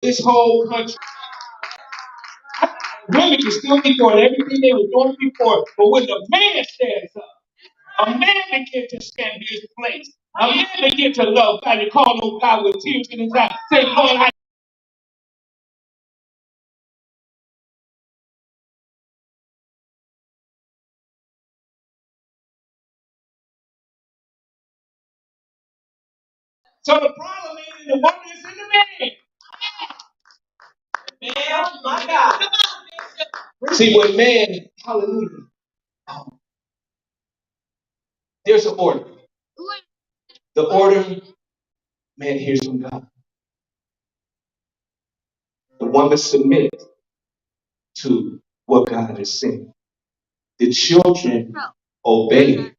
This whole country. Women can still be doing everything they were doing before, but when the man stands up, a man begins to stand in his place. A man begins to love God and call on God with tears in his eyes. Say, Lord, I. So the problem ain't in the woman, it's in the man. Man, my God. See, when man, hallelujah, there's an order. The order, man, hears from God. The woman submit to what God is saying. The children obey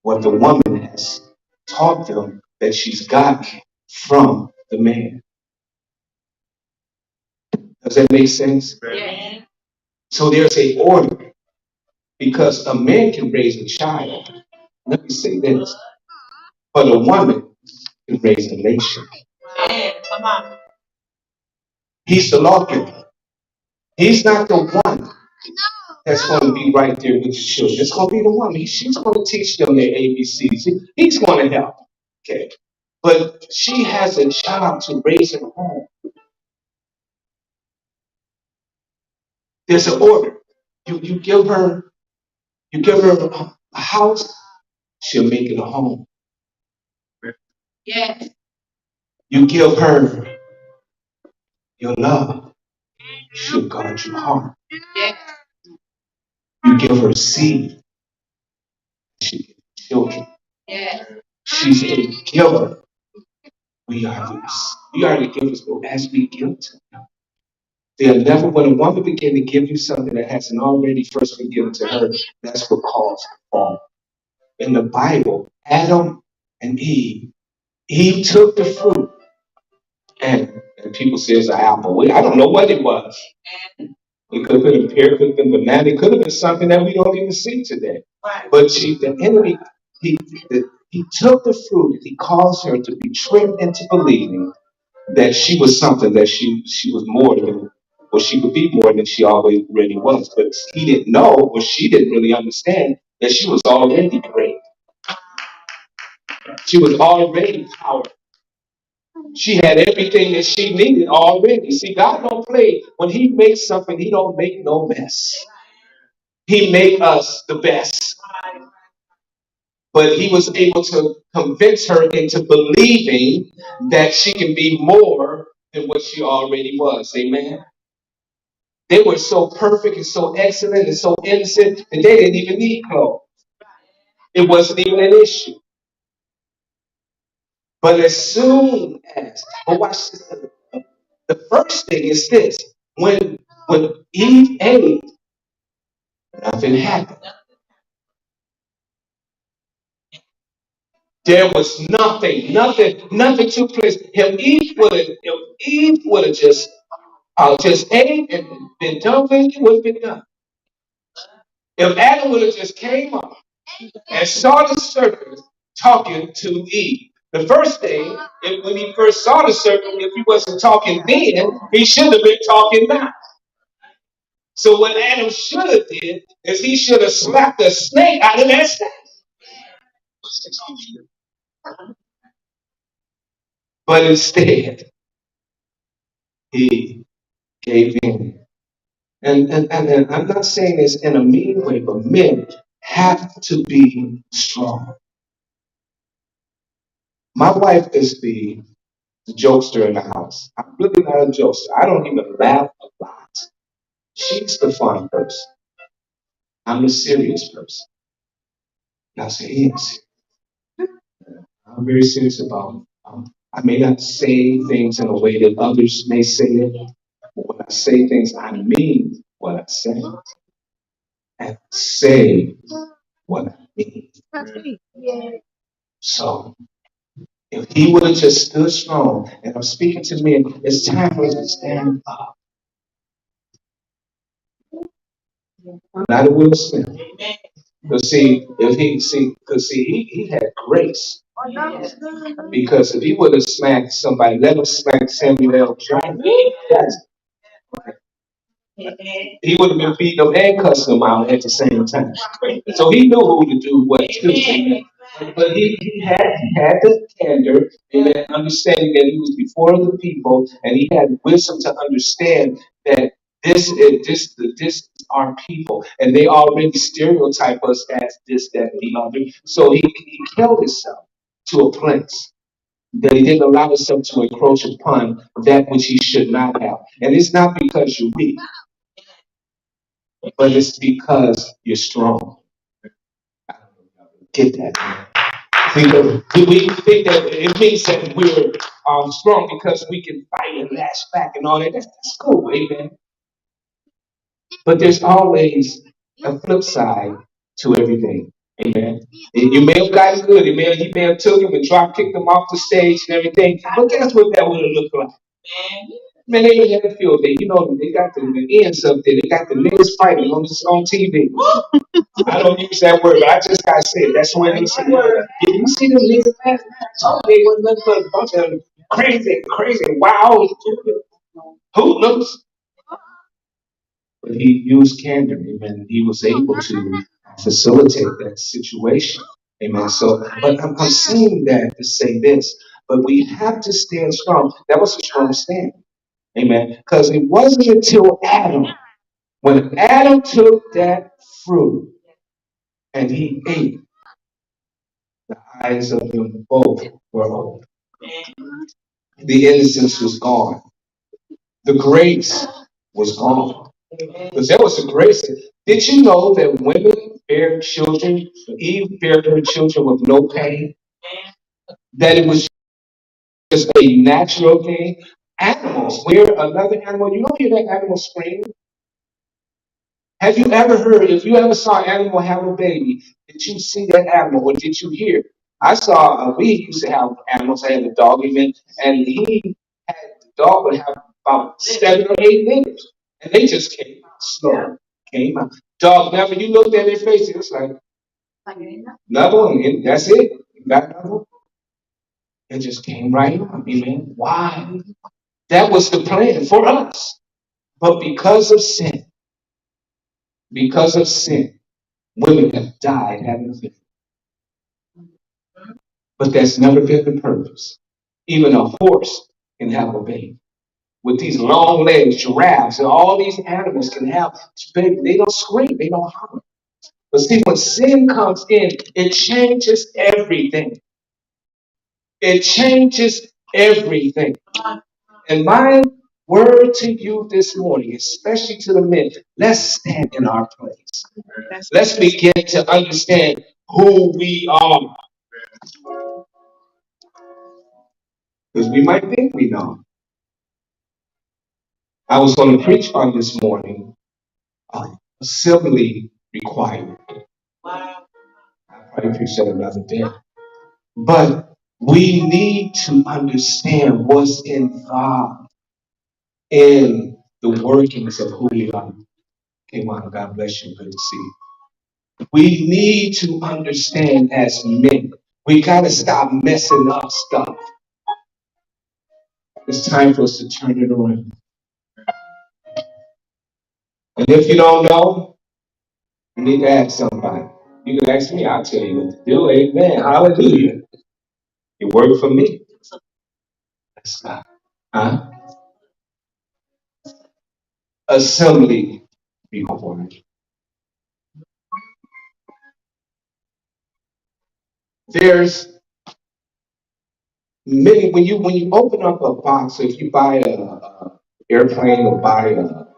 what the woman has taught them that she's got from the man. Does that make sense? Yeah. So there's a order because a man can raise a child. Let me say this, but a woman can raise a nation. Yeah, come on. He's the lawgiver. He's not the one that's going to be right there with the children. It's going to be the woman. She's going to teach them their ABCs. He's going to help. Okay. But she has a job to raise her home. There's an order. You give her a house, she'll make it a home. Yes. You give her your love, she'll guard your heart. Yes. You give her seed, she'll give children. Yes. She's a giver. We are the givers, but as we give to them, they'll never, when a woman begin to give you something that hasn't already first been given to her, that's what caused the fall. In the Bible, Adam and Eve took the fruit, and people say it's an apple. I don't know what it was. It could have been a pear, could have been banana, it could have been something that we don't even see today. But the enemy, he took the fruit and he caused her to be tricked into believing that she was something, that she was more than, or she could be more than she always really was. But he didn't know, or she didn't really understand that she was already great. She was already powerful. She had everything that she needed already. See, God don't play. When he makes something, he don't make no mess. He made us the best. But he was able to convince her into believing that she can be more than what she already was. Amen. They were so perfect and so excellent and so innocent that they didn't even need clothes. It wasn't even an issue. But as soon as, but watch this, the first thing is this: when Eve ate, nothing happened. There was nothing took place. If Eve would have just ate and been done with it, would have been done. If Adam would have just came up and saw the serpent talking to Eve, the first thing, when he first saw the serpent, if he wasn't talking then, he should have been talking now. So what Adam should have did is he should have slapped the snake out of that snake. But instead, he gave in. And I'm not saying this in a mean way, but men have to be strong. My wife is the jokester in the house. I'm really not a jokester. I don't even laugh a lot. She's the fun person. I'm the serious person. And I say, yes, I'm very serious about it. I may not say things in a way that others may say it, but when I say things, I mean what I say. And say what I mean. So if he would have just stood strong, and I'm speaking to men, it's time for us to stand up. Not a Will Smith. But see, he had grace Because if he would have smacked somebody, let him smack Samuel L. Jackson, he would have been beating them and cussing them out at the same time. So he knew who to do what to. Amen. But he had the candor and that understanding that he was before the people, and he had wisdom to understand that this is our people, and they already stereotype us as this, that, and the other. So he held himself to a place that he didn't allow himself to encroach upon that which he should not have. And it's not because you're weak, but it's because you're strong. Get that? See, we think that it means that we're strong because we can fight and lash back and all that. That's cool, amen. But there's always a flip side to everything, amen. You may have gotten good, he may have took him and drop kicked him off the stage and everything. But guess what that would have looked like? Man, they had a field day. You know, they got the ends up there. They got the niggas fighting on TV. I don't use that word, but I just gotta say it. That's the way they say it. Did you see them niggas last night? Oh, they was nothing but a bunch of crazy, wild hoodlums. But he used candor, amen. He was able to facilitate that situation, amen. So, but I'm saying that to say this, but we have to stand strong. That was a strong stand, amen. Because it wasn't until Adam, when Adam took that fruit and he ate, the eyes of them both were opened. The innocence was gone. The grace was gone. Because there was a grace. Did you know that women bear children? Eve bared her children with no pain. That it was just a natural thing. Animals, where another animal, you don't hear that animal scream. Have you ever heard, if you ever saw an animal have a baby, did you see that animal or did you hear? I saw, we used to have animals. I had a dog even, and the dog would have about 7 or 8 niggas. And they just came out slow, came out. Dog never, you looked at their face, it was like, another one, and that's it. You got another one? It just came right on me, man. Why? That was the plan for us. But because of sin, women have died having a baby. But that's never been the purpose. Even a horse can have a baby. With these long legs, giraffes, and all these animals can have baby. They don't scream, they don't holler. But see, when sin comes in, it changes everything. It changes everything. And my word to you this morning, especially to the men, let's stand in our place. Let's begin to understand who we are. Because we might think we know. I was going to preach on this morning, assembly required. I probably preach that another day. But we need to understand what's involved in the workings of who we are. Okay, wow, God bless you. Good to see you. We need to understand as men. We got to stop messing up stuff. It's time for us to turn it around. And if you don't know, you need to ask somebody. You can ask me, I'll tell you what to do. Amen. Hallelujah. It worked for me. That's God. Huh? Assembly required. There's many when you open up a box, if you buy a airplane or buy a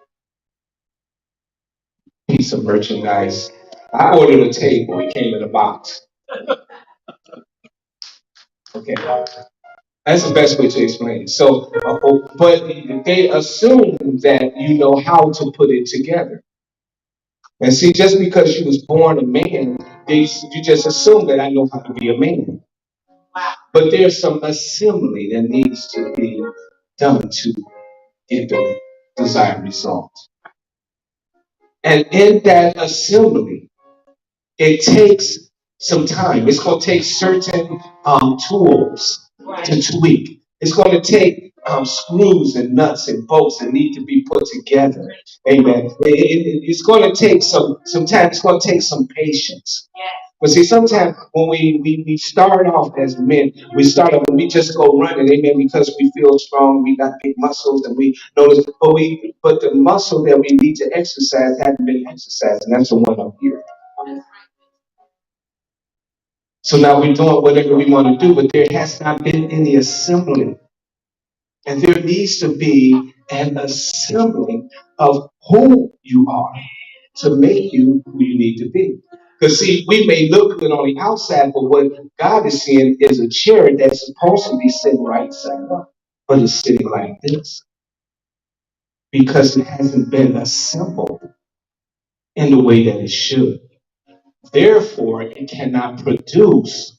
piece of merchandise. I ordered a table, it came in a box. Okay. That's the best way to explain it. So, but they assume that you know how to put it together. And see, just because you was born a man, you just assume that I know how to be a man. But there's some assembly that needs to be done to get the desired result. And in that assembly, it takes some time. It's going to take certain tools to tweak. It's going to take screws and nuts and bolts that need to be put together. Amen. It's going to take some time. It's going to take some patience. But see, sometimes when we start off as men, we start off and we just go running, amen, because we feel strong, we got big muscles, and we notice, but the muscle that we need to exercise hasn't been exercised, and that's the one up here. So now we're doing whatever we want to do, but there has not been any assembling. And there needs to be an assembling of who you are to make you who you need to be. Because see, we may look good on the outside, but what God is seeing is a chair that's supposed to be sitting right side up, but it's sitting like this because it hasn't been assembled in the way that it should. Therefore, it cannot produce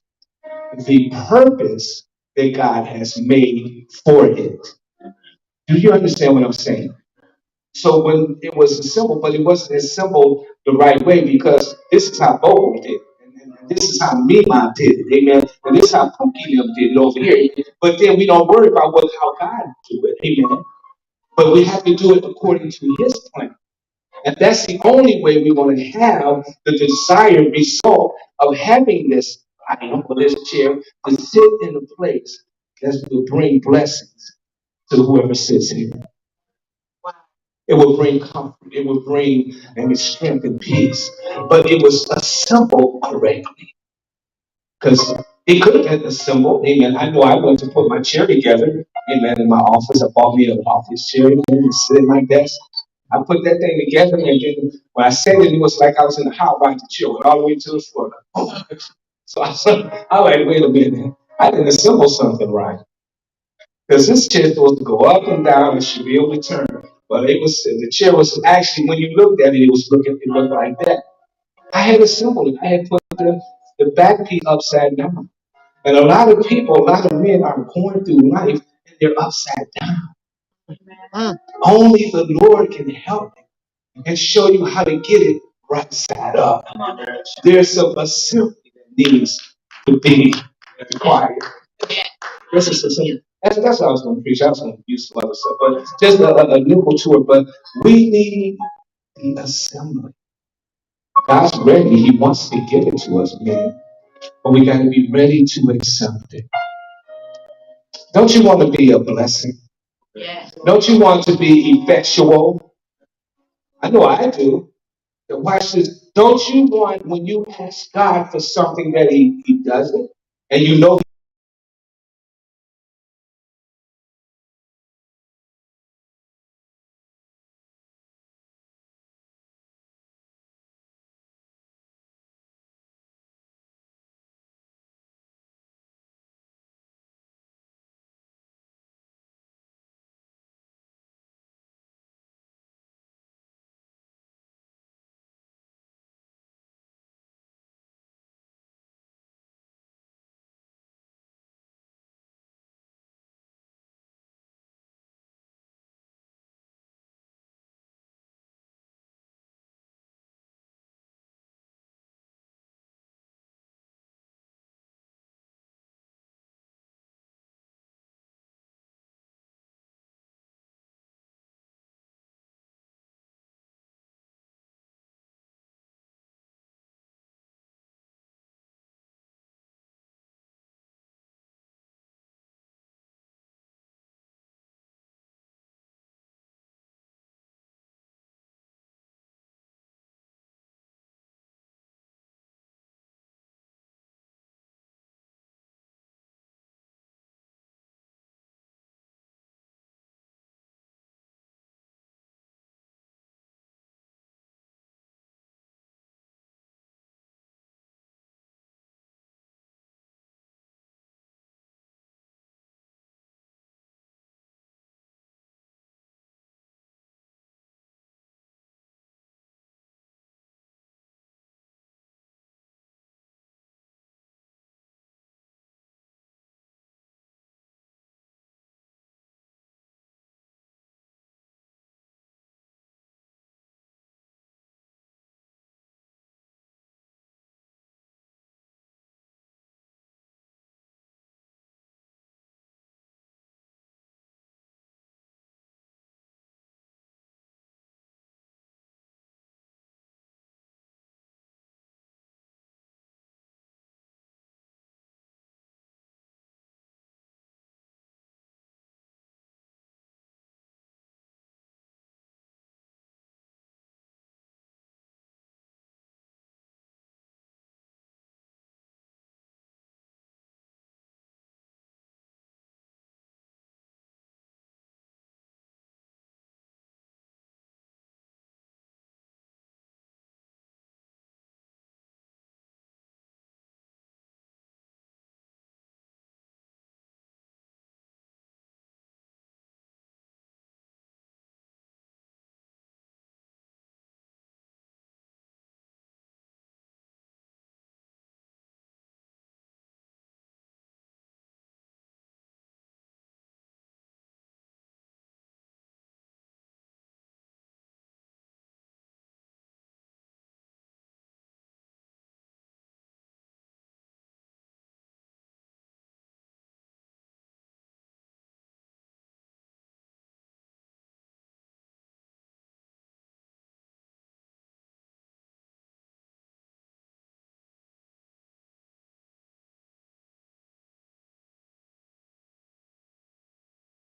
the purpose that God has made for it. Do you understand what I'm saying? So when it was assembled, but it wasn't assembled the right way because this is how Bobo did it. And this is how Mima did it. Amen. And this is how Pookie them did it over here. But then we don't worry about how God do it. Amen. But we have to do it according to his plan. And that's the only way we're going to have the desired result of having this item or this chair to sit in a place that will bring blessings to whoever sits here. It will bring comfort. It will bring strength and peace. But it was assembled correctly. Because it could have been assembled. Amen. I know I went to put my chair together. Amen. In my office. I bought me an office chair and sit in my desk. I put that thing together, and then when I said it, it was like I was in a hot rod to chill, went all the way to the floor. So I like, wait a minute. I didn't assemble something right. Because this chair is supposed to go up and down and should be able to turn. But the chair was actually, when you looked at it, it looked like that. I had assembled it. I had put the back piece upside down. And a lot of people, a lot of men are going through life and they're upside down. Only the Lord can help you and show you how to get it right side up. There's some assembly that needs to be required. This is that's what I was going to preach. I was going to use some other stuff, but just a nibble to it. But we need the assembly. God's ready. He wants to give it to us, man. But we got to be ready to accept it. Don't you want to be a blessing? Yes. Don't you want to be effectual? I know I do. Watch this. Don't you want when you ask God for something that He doesn't, and you know